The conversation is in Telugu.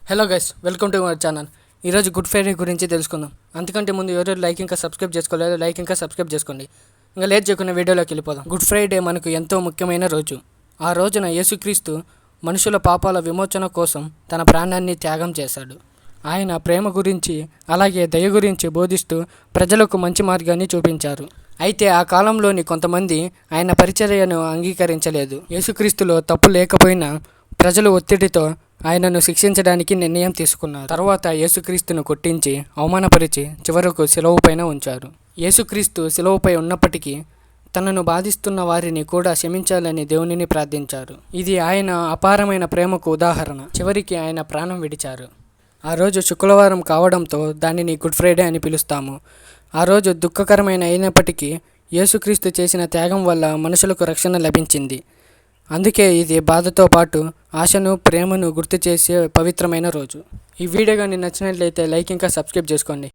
Hello guys, welcome to our channel. ఈరోజు గుడ్ ఫ్రైడే గురించి తెలుసుకుందాం. అంతకంటే ముందు ఎవరు లైక్ ఇంకా సబ్స్క్రైబ్ చేసుకోలేదు, లైక్ ఇంకా సబ్స్క్రైబ్ చేసుకోండి. ఇంకా లేట్ చేయకుండా వీడియోలోకి వెళ్ళిపోదాం. గుడ్ ఫ్రైడే మనకు ఎంతో ముఖ్యమైన రోజు. ఆ రోజున యేసుక్రీస్తు మనుషుల పాపాల విమోచన కోసం తన ప్రాణాన్ని త్యాగం చేశాడు. ఆయన ప్రేమ గురించి అలాగే దయ గురించి బోధిస్తూ ప్రజలకు మంచి మార్గాన్ని చూపించారు. అయితే ఆ కాలంలోని కొంతమంది ఆయన పరిచర్యను అంగీకరించలేదు. యేసుక్రీస్తులో తప్పు లేకపోయినా ప్రజలు ఒత్తిడితో ఆయనను శిక్షించడానికి నిర్ణయం తీసుకున్నారు. తర్వాత యేసుక్రీస్తును కొట్టించి అవమానపరిచి చివరకు శిలువపైన ఉంచారు. యేసుక్రీస్తు శిలువపై ఉన్నప్పటికీ తనను బాధిస్తున్న వారిని కూడా క్షమించాలని దేవునిని ప్రార్థించారు. ఇది ఆయన అపారమైన ప్రేమకు ఉదాహరణ. చివరికి ఆయన ప్రాణం విడిచారు. ఆ రోజు శుక్రవారం కావడంతో దానిని గుడ్ ఫ్రైడే అని పిలుస్తాము. ఆ రోజు దుఃఖకరమైన అయినప్పటికీ యేసుక్రీస్తు చేసిన త్యాగం వల్ల మనుషులకు రక్షణ లభించింది. అందుకే ఇది బాధతో పాటు ఆశను, ప్రేమను గుర్తు చేసే పవిత్రమైన రోజు. ఈ వీడియో కానీ నచ్చినట్లయితే లైక్ ఇంకా సబ్స్క్రైబ్ చేసుకోండి.